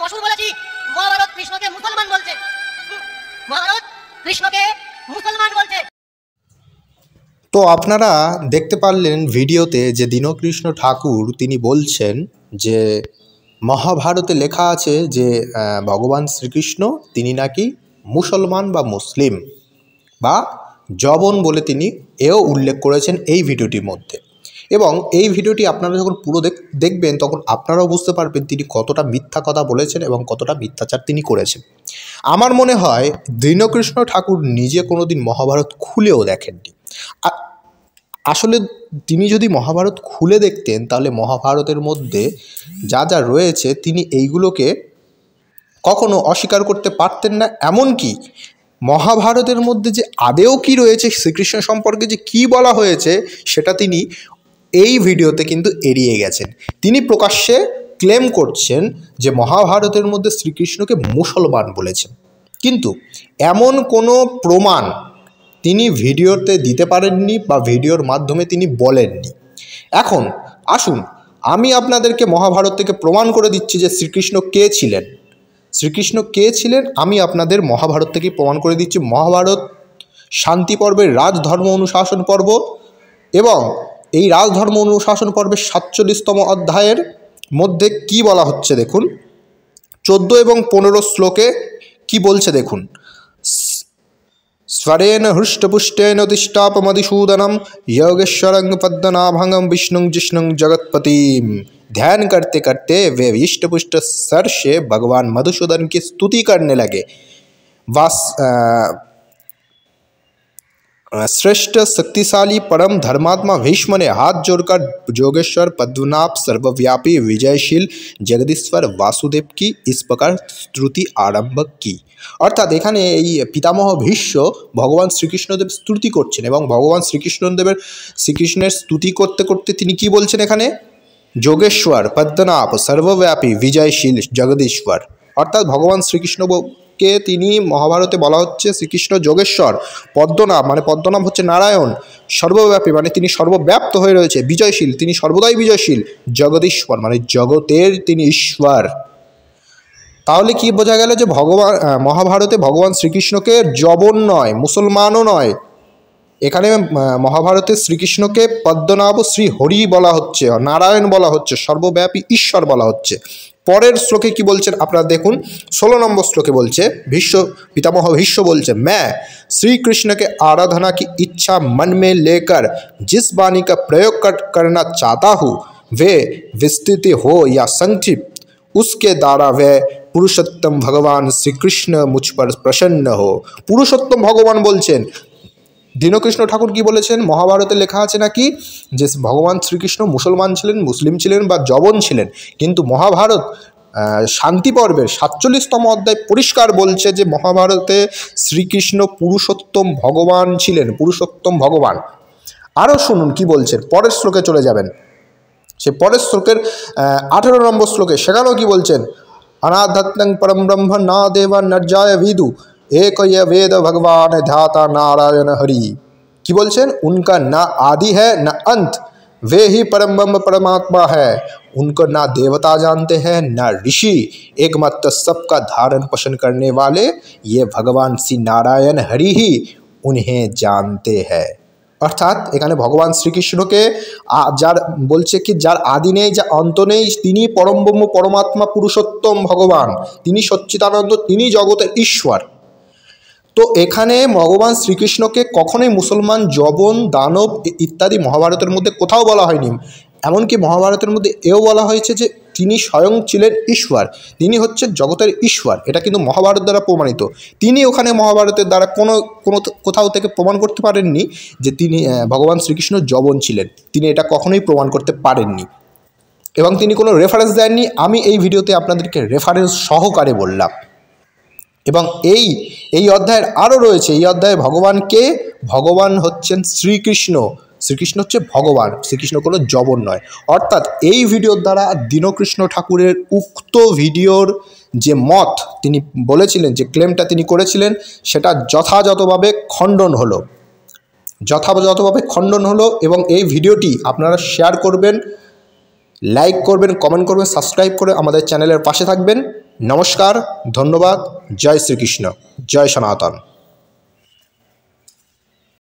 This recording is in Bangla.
অসুর বলেছি। মহাভারত কৃষ্ণকে মুসলমান বলছে। মহাভারত কৃষ্ণকে মুসলমান বলছে। তো আপনারা দেখতে পারলেন ভিডিওতে যে দীনকৃষ্ণ ঠাকুর তিনি বলছেন যে মহাভারতে লেখা আছে যে ভগবান শ্রীকৃষ্ণ তিনি নাকি মুসলমান বা মুসলিম বা জবন বলে তিনি এও উল্লেখ করেছেন এই ভিডিওটির মধ্যে। এবং এই ভিডিওটি আপনারা যখন পুরো দেখবেন তখন আপনারাও বুঝতে পারবেন তিনি কতটা মিথ্যা কথা বলেছেন এবং কতটা মিথ্যাচার তিনি করেছেন। আমার মনে হয় দীনকৃষ্ণ ঠাকুর নিজে কোনোদিন মহাভারত খুলেও দেখেননি। আসলে তিনি যদি মহাভারত খুলে দেখতেন তাহলে মহাভারতের মধ্যে যা যা রয়েছে তিনি এইগুলোকে কখনো অস্বীকার করতে পারতেন না। এমনকি মহাভারতের মধ্যে যে আদেও কি রয়েছে, শ্রীকৃষ্ণ সম্পর্কে যে কি বলা হয়েছে সেটা তিনি এই ভিডিওতে কিন্তু এড়িয়ে গেছেন। তিনি প্রকাশ্যে ক্লেম করছেন যে মহাভারতের মধ্যে শ্রীকৃষ্ণকে মুসলমান বলেছেন, কিন্তু এমন কোনো প্রমাণ তিনি ভিডিওতে দিতে পারেননি বা ভিডিওর মাধ্যমে তিনি বলেননি। এখন আসুন আমি আপনাদেরকে মহাভারত থেকে প্রমাণ করে দিচ্ছি যে শ্রীকৃষ্ণ কে ছিলেন। শ্রীকৃষ্ণ কে ছিলেন আমি আপনাদের মহাভারত থেকে প্রমাণ করে দিচ্ছি। মহাভারত শান্তি পর্বের রাজধর্ম অনুশাসন পর্ব, এবং এই রাজধর্ম অনুশাসন পর্বের 47তম অধ্যায়ের মধ্যে কি বলা হচ্ছে দেখুন। 14 এবং 15 শ্লোকে কি বলছে দেখুন। स्वरेण हृष्टपुष्टेन तिष्ठापमधिसूदनं योगेश्वरं पद्मनाभं विष्णुं जिष्णुं जगत्पतिं। ध्यान करते करते वे इष्टपुष्ट सर से भगवान मधुसूदन की स्तुति करने लगे। श्रेष्ठ शक्तिशाली परम धर्मात्मा भीष्म ने हाथ जोड़कर योगेश्वर पद्मनाभ सर्वव्यापी विजयशील जगदीश्वर वासुदेव की इस प्रकार स्तुति आरंभ की। অর্থাৎ এখানে এই পিতামহ ভীষ্ম ভগবান শ্রীকৃষ্ণদেব স্তুতি করছেন, এবং ভগবান শ্রীকৃষ্ণের স্তুতি করতে করতে তিনি কি বলছেন এখানে, যোগেশ্বর পদ্মনাভ সর্বব্যাপী বিজয়শীল জগদীশ্বর। অর্থাৎ ভগবান শ্রীকৃষ্ণকে তিনি মহাভারতে বলা হচ্ছে শ্রীকৃষ্ণ যোগেশ্বর, পদ্মনাভ মানে পদ্মনাভ হচ্ছে নারায়ণ, সর্বব্যাপী মানে তিনি সর্বব্যাপ্ত হয়ে রয়েছে, বিজয়শীল তিনি সর্বদাই বিজয়শীল, জগদীশ্বর মানে জগতের তিনি ঈশ্বর। তাহলে কি বোঝা গেল যে মহাভারতে ভগবান শ্রীকৃষ্ণকে জবন নয়, মুসলমানও নয়, এখানে মহাভারতে শ্রীকৃষ্ণকে পদ্মনাভ শ্রী হরি বলা হচ্ছে, নারায়ণ বলা হচ্ছে, সর্বব্যাপী ঈশ্বর বলা হচ্ছে। পরের শ্লোকে কি বলছেন আপনারা দেখুন। 16 নম্বর শ্লোকে বলছে पितामह भीष्म बोलছে, मैं श्री कृष्ण के आराधना की इच्छा मन में लेकर जिस वाणी का प्रयोग करना चाहता हूँ वे विस्तृत हो या संक्षिप्त, उसके द्वारा वह पुरुषोत्तम भगवान श्री कृष्ण मुझ पर प्रसन्न हो। पुरुषोत्तम भगवान बोलছেন। দীনকৃষ্ণ ঠাকুর কি বলেছেন, মহাভারতে লেখা আছে নাকি যে ভগবান শ্রীকৃষ্ণ মুসলমান ছিলেন, মুসলিম ছিলেন বা জবন ছিলেন, কিন্তু মহাভারত শান্তি পর্বের 47তম অধ্যায় পরিষ্কার বলছে যে মহাভারতে শ্রীকৃষ্ণ পুরুষোত্তম ভগবান ছিলেন, পুরুষোত্তম ভগবান। আরও শুনুন কি বলছেন, পরের শ্লোকে চলে যাবেন। সে পরের শ্লোকের 18 নম্বর শ্লোকে সেখানেও কি বলছেন, अनाधत्तं परम ब्रह्म न देवा नर्जाय विदु एक ये वेद भगवान ध्याता नारायण हरि। की बोलছেন, उनका ना आदि है न अंत, वे ही परम ब्रह्म परमात्मा है, उनको ना देवता जानते हैं न ऋषि, एकमात्र सबका धारण पोषण करने वाले ये भगवान श्री नारायण हरि ही उन्हें जानते हैं। অর্থাৎ এখানে ভগবান শ্রীকৃষ্ণকে যার বলছে কি যার আদি নেই, যা অন্ত নেই, তিনি পরম ব্রহ্ম পরমাত্মা পুরুষোত্তম ভগবান, তিনি সচ্চিদানন্দ, তিনি জগতের ঈশ্বর। তো এখানে ভগবান শ্রীকৃষ্ণকে কখনোই মুসলমান, জবন, দানব ইত্যাদি মহাভারতের মধ্যে কোথাও বলা হয়নি। এমনকি মহাভারতের মধ্যে এও বলা হয়েছে যে তিনি স্বয়ং ছিলেন ঈশ্বর, তিনি হচ্ছেন জগতের ঈশ্বর। এটা কিন্তু মহাভারত দ্বারা প্রমাণিত। তিনি ওখানে মহাভারতের দ্বারা কোথাও থেকে প্রমাণ করতে পারেননি যে তিনি ভগবান শ্রীকৃষ্ণ জবন ছিলেন, তিনি এটা কখনোই প্রমাণ করতে পারেননি, এবং তিনি কোনো রেফারেন্স দেননি। আমি এই ভিডিওতে আপনাদেরকে রেফারেন্স সহকারে বললাম। এবং এই অধ্যায়ের আরও রয়েছে। এই অধ্যায়ে ভগবানকে, ভগবান হচ্ছেন শ্রীকৃষ্ণ, শ্রীকৃষ্ণ হচ্ছে ভগবান, শ্রীকৃষ্ণ কোনো জবন নয়। অর্থাৎ এই ভিডিওর দ্বারা দীনকৃষ্ণ ঠাকুরের উক্ত ভিডিওর যে মত তিনি বলেছিলেন, যে ক্লেমটা তিনি করেছিলেন, সেটা যথাযথভাবে খণ্ডন হলো, এবং এই ভিডিওটি আপনারা শেয়ার করবেন, লাইক করবেন, কমেন্ট করবেন, সাবস্ক্রাইব করে আমাদের চ্যানেলের পাশে থাকবেন। नमस्कार, धन्यवाद, जय श्री कृष्ण, जय सनातन।